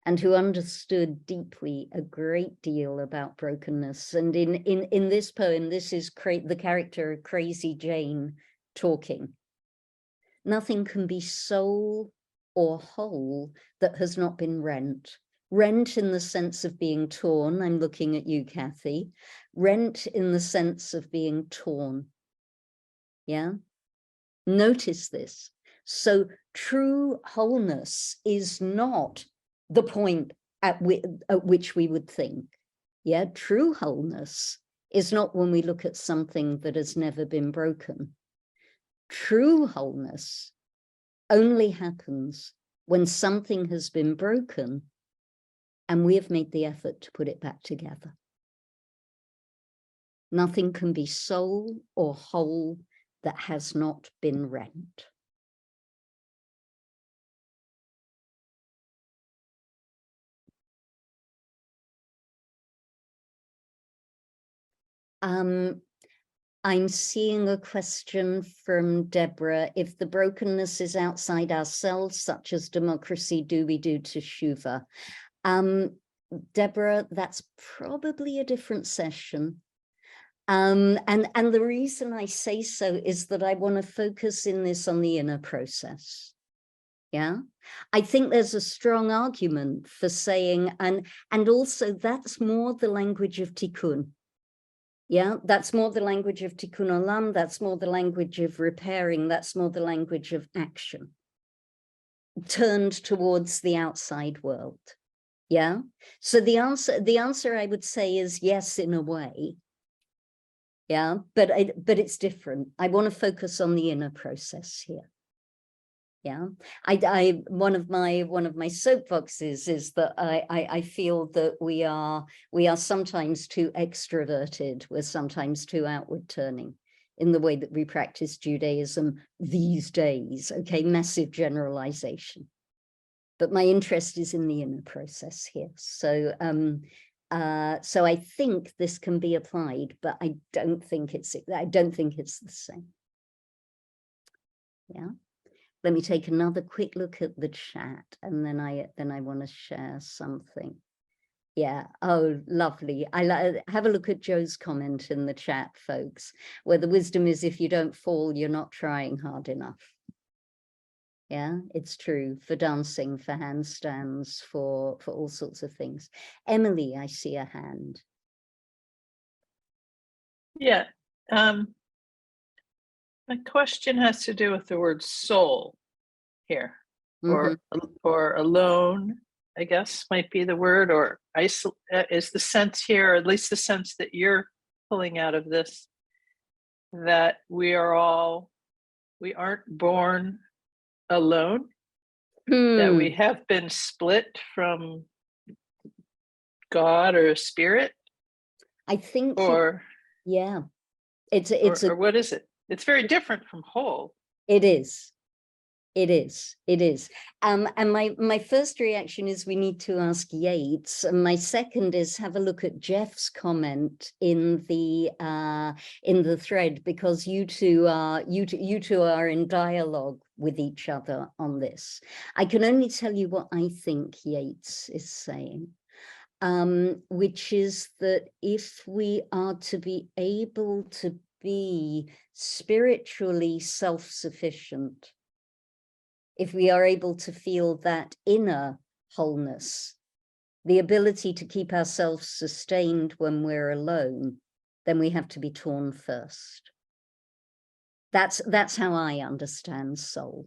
[SPEAKER 1] and who understood deeply a great deal about brokenness. And in this poem, this is the character of Crazy Jane talking. Nothing can be soul or whole that has not been rent. Rent in the sense of being torn. I'm looking at you, Kathy. Rent in the sense of being torn. Yeah? Notice this. So true wholeness is not the point at which we would think. Yeah, true wholeness is not when we look at something that has never been broken. True wholeness only happens when something has been broken and we have made the effort to put it back together. Nothing can be soul or whole that has not been rent. I'm seeing a question from Deborah. If the brokenness is outside ourselves, such as democracy, do we do teshuvah? Deborah, that's probably a different session. And the reason I say so is that I want to focus in this on the inner process. Yeah, I think there's a strong argument for saying, and also that's more the language of tikkun. Yeah, that's more the language of tikkun olam, that's more the language of repairing, that's more the language of action, turned towards the outside world. Yeah. So the answer I would say is yes, in a way. Yeah, but it's different. I want to focus on the inner process here. Yeah, one of my soapboxes is that I feel that we are sometimes too extroverted, we're sometimes too outward turning in the way that we practice Judaism these days. Okay, massive generalization. But my interest is in the inner process here. So so I think this can be applied, but I don't think it's the same. Yeah. Let me take another quick look at the chat, and then I want to share something. Yeah. Oh, lovely. Have a look at Joe's comment in the chat, folks, where the wisdom is if you don't fall, you're not trying hard enough. Yeah, it's true for dancing, for handstands, for all sorts of things. Emily, I see a hand.
[SPEAKER 12] Yeah. My question has to do with the word soul here, or alone, I guess might be the word, or is the sense here, or at least the sense that you're pulling out of this, that we aren't born alone, that we have been split from God or a spirit.
[SPEAKER 1] I think,
[SPEAKER 12] or
[SPEAKER 1] yeah,
[SPEAKER 12] or what is it? It's very different from whole.
[SPEAKER 1] It is. And my first reaction is we need to ask Yates, and my second is have a look at Jeff's comment in the thread, because you two are in dialogue with each other on this. I can only tell you what I think Yates is saying, which is that if we are to be able to be spiritually self-sufficient, if we are able to feel that inner wholeness, the ability to keep ourselves sustained when we're alone, then we have to be torn first. That's how I understand soul.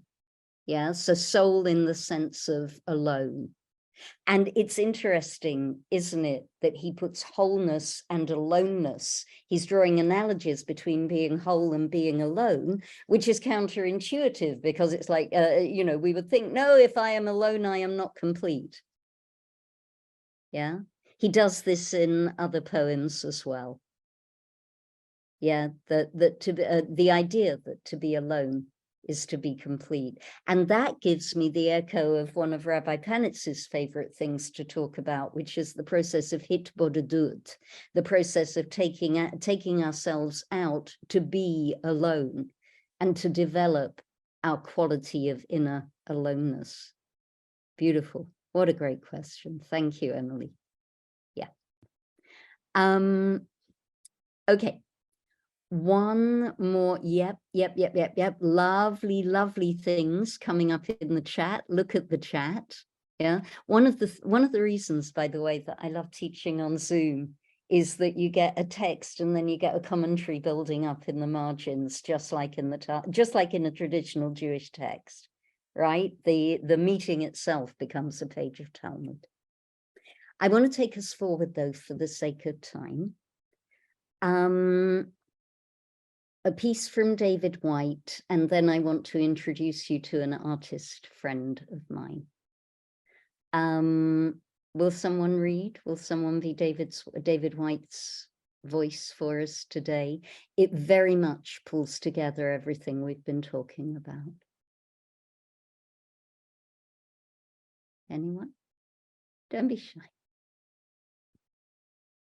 [SPEAKER 1] Yeah, so soul in the sense of alone. And it's interesting, isn't it, that he puts wholeness and aloneness. He's drawing analogies between being whole and being alone, which is counterintuitive, because it's like, we would think, no, if I am alone, I am not complete. Yeah, he does this in other poems as well. Yeah, the idea that to be alone is to be complete. And that gives me the echo of one of Rabbi Panitz's favorite things to talk about, which is the process of hitbodedut, the process of taking ourselves out to be alone and to develop our quality of inner aloneness. Beautiful. What a great question. Thank you, Emily. Yeah. Okay. One more, yep. Lovely things coming up in the chat. Look at the chat. Yeah. One of the reasons, by the way, that I love teaching on Zoom is that you get a text and then you get a commentary building up in the margins, just like in a traditional Jewish text, right? The meeting itself becomes a page of Talmud. I want to take us forward, though, for the sake of time. A piece from David White, and then I want to introduce you to an artist friend of mine. Will someone read? Will someone be David White's voice for us today? It very much pulls together everything we've been talking about. Anyone? Don't be shy.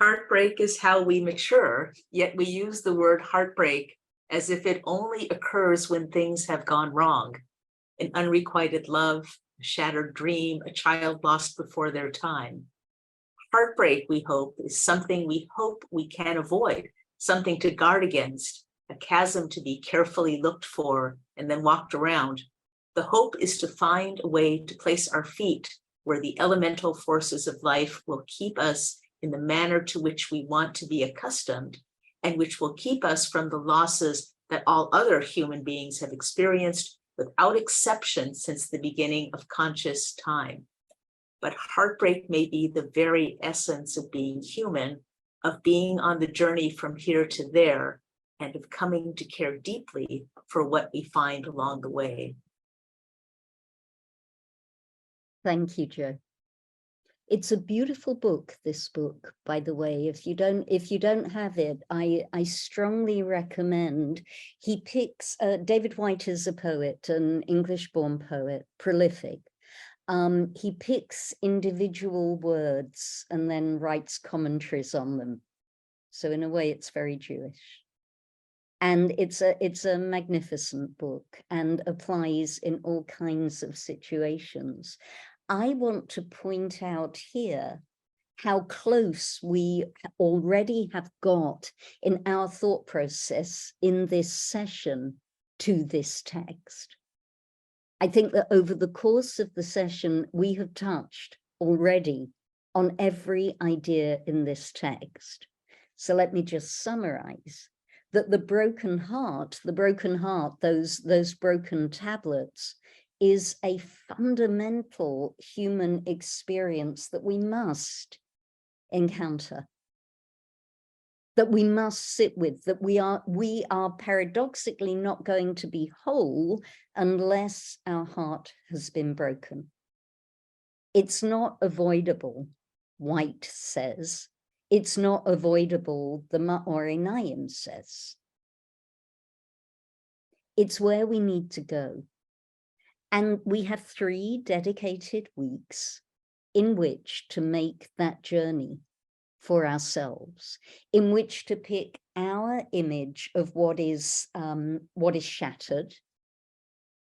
[SPEAKER 10] Heartbreak is how we mature, yet we use the word heartbreak as if it only occurs when things have gone wrong. An unrequited love, a shattered dream, a child lost before their time. Heartbreak, we hope, is something we hope we can avoid, something to guard against, a chasm to be carefully looked for and then walked around. The hope is to find a way to place our feet where the elemental forces of life will keep us in the manner to which we want to be accustomed, and which will keep us from the losses that all other human beings have experienced without exception since the beginning of conscious time. but heartbreak may be the very essence of being human, of being on the journey from here to there, and of coming to care deeply for what we find along the way.
[SPEAKER 1] Thank you, Jo. It's a beautiful book, this book, by the way. If you don't have it, I strongly recommend. He picks, David Whyte is a poet, an English-born poet, prolific. He picks individual words and then writes commentaries on them. So in a way, it's very Jewish. And it's a magnificent book and applies in all kinds of situations. I want to point out here how close we already have got in our thought process in this session to this text. I think that over the course of the session, we have touched already on every idea in this text. So let me just summarize that the broken heart, those broken tablets, is a fundamental human experience that we must encounter, that we must sit with, that we are paradoxically not going to be whole unless our heart has been broken. It's not avoidable, Whyte says. It's not avoidable, the Ma'orei Naim says. It's where we need to go. And we have 3 dedicated weeks in which to make that journey for ourselves, in which to pick our image of what is shattered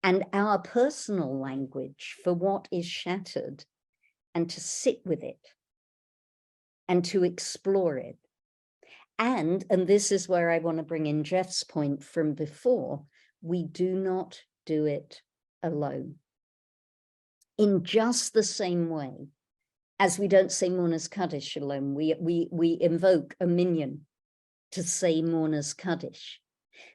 [SPEAKER 1] and our personal language for what is shattered, and to sit with it and to explore it. And this is where I want to bring in Jeff's point from before, we do not do it alone. In just the same way as we don't say Mourner's Kaddish alone, we invoke a minion to say Mourner's Kaddish.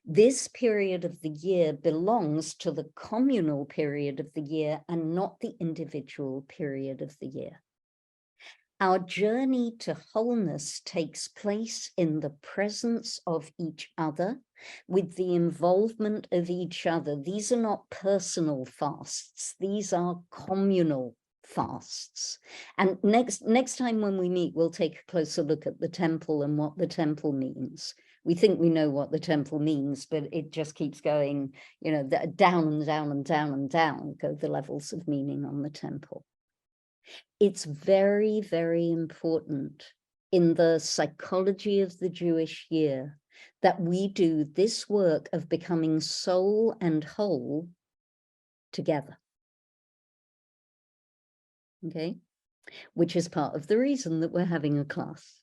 [SPEAKER 1] This period of the year belongs to the communal period of the year and not the individual period of the year. Our journey to wholeness takes place in the presence of each other, with the involvement of each other. These are not personal fasts, these are communal fasts. And next time when we meet, we'll take a closer look at the temple and what the temple means. We think we know what the temple means, but it just keeps going, you know, down and down and down and down go the levels of meaning on the temple. It's very, very important in the psychology of the Jewish year that we do this work of becoming soul and whole together. Okay, which is part of the reason that we're having a class.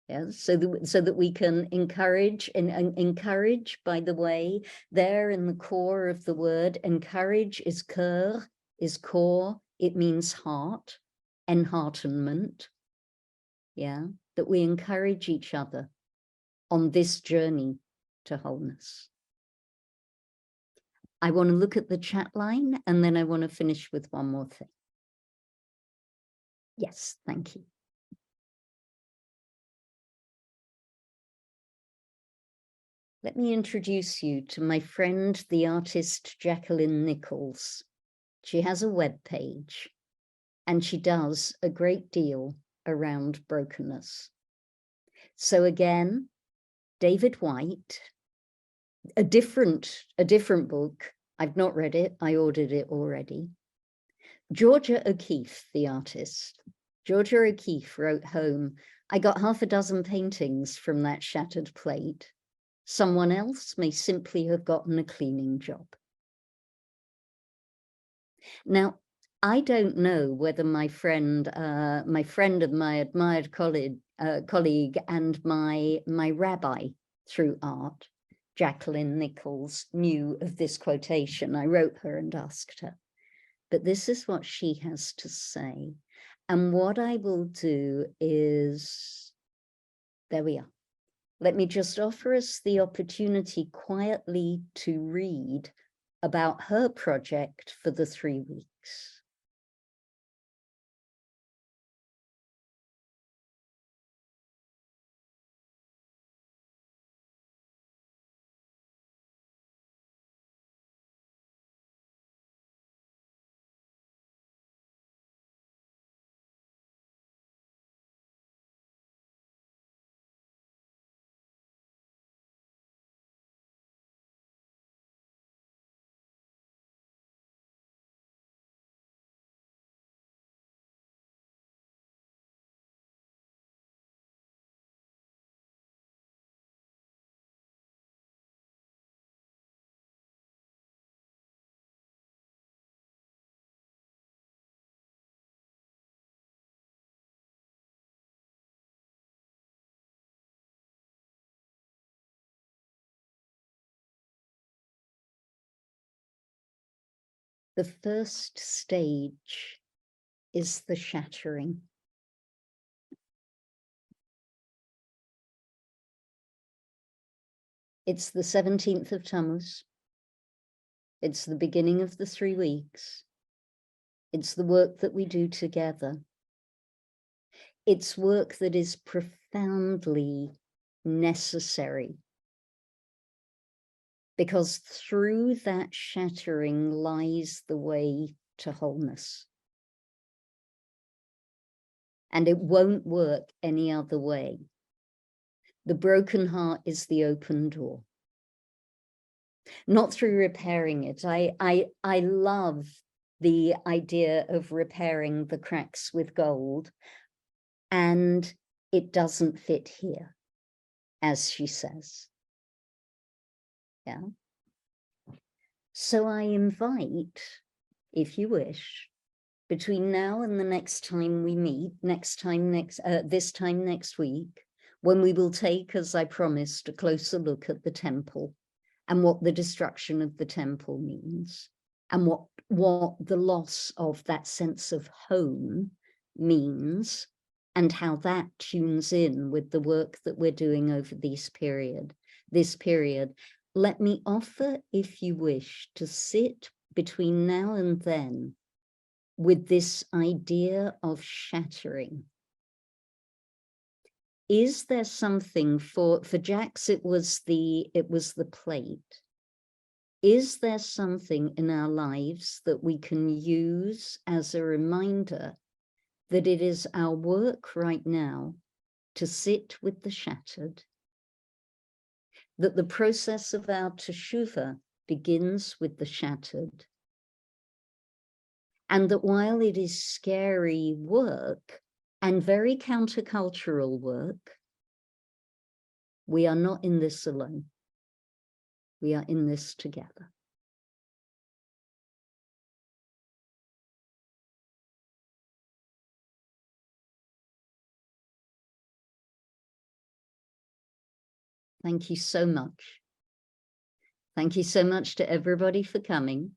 [SPEAKER 1] Yeah, so that we can encourage, and encourage, by the way, there in the core of the word, encourage is core, it means heart, enheartenment. Yeah, that we encourage each other on this journey to wholeness. I want to look at the chat line and then I want to finish with one more thing. Yes, thank you. Let me introduce you to my friend, the artist Jacqueline Nichols. She has a web page and she does a great deal around brokenness. So again, David Whyte, a different book. I've not read it, I ordered it already. Georgia O'Keeffe, the artist. Georgia O'Keeffe wrote home, I got half a dozen paintings from that shattered plate. Someone else may simply have gotten a cleaning job. Now, I don't know whether my friend and my admired colleague and my rabbi through art, Jacqueline Nichols, knew of this quotation. I wrote her and asked her. But this is what she has to say. And what I will do is, there we are. Let me just offer us the opportunity quietly to read about her project for the 3 weeks. The first stage is the shattering. It's the 17th of Tammuz. It's the beginning of the 3 weeks. It's the work that we do together. It's work that is profoundly necessary, because through that shattering lies the way to wholeness. And it won't work any other way. The broken heart is the open door. Not through repairing it. I love the idea of repairing the cracks with gold, and it doesn't fit here, as she says. Yeah. So I invite, if you wish, between now and the next time we meet, this time next week, when we will take, as I promised, a closer look at the temple and what the destruction of the temple means, and what the loss of that sense of home means, and how that tunes in with the work that we're doing over this period. Let me offer, if you wish, to sit between now and then with this idea of shattering. Is there something for Jax? It was the plate. Is there something in our lives that we can use as a reminder that it is our work right now to sit with the shattered? That the process of our teshuvah begins with the shattered. And that while it is scary work and very countercultural work, we are not in this alone. We are in this together. Thank you so much. Thank you so much to everybody for coming.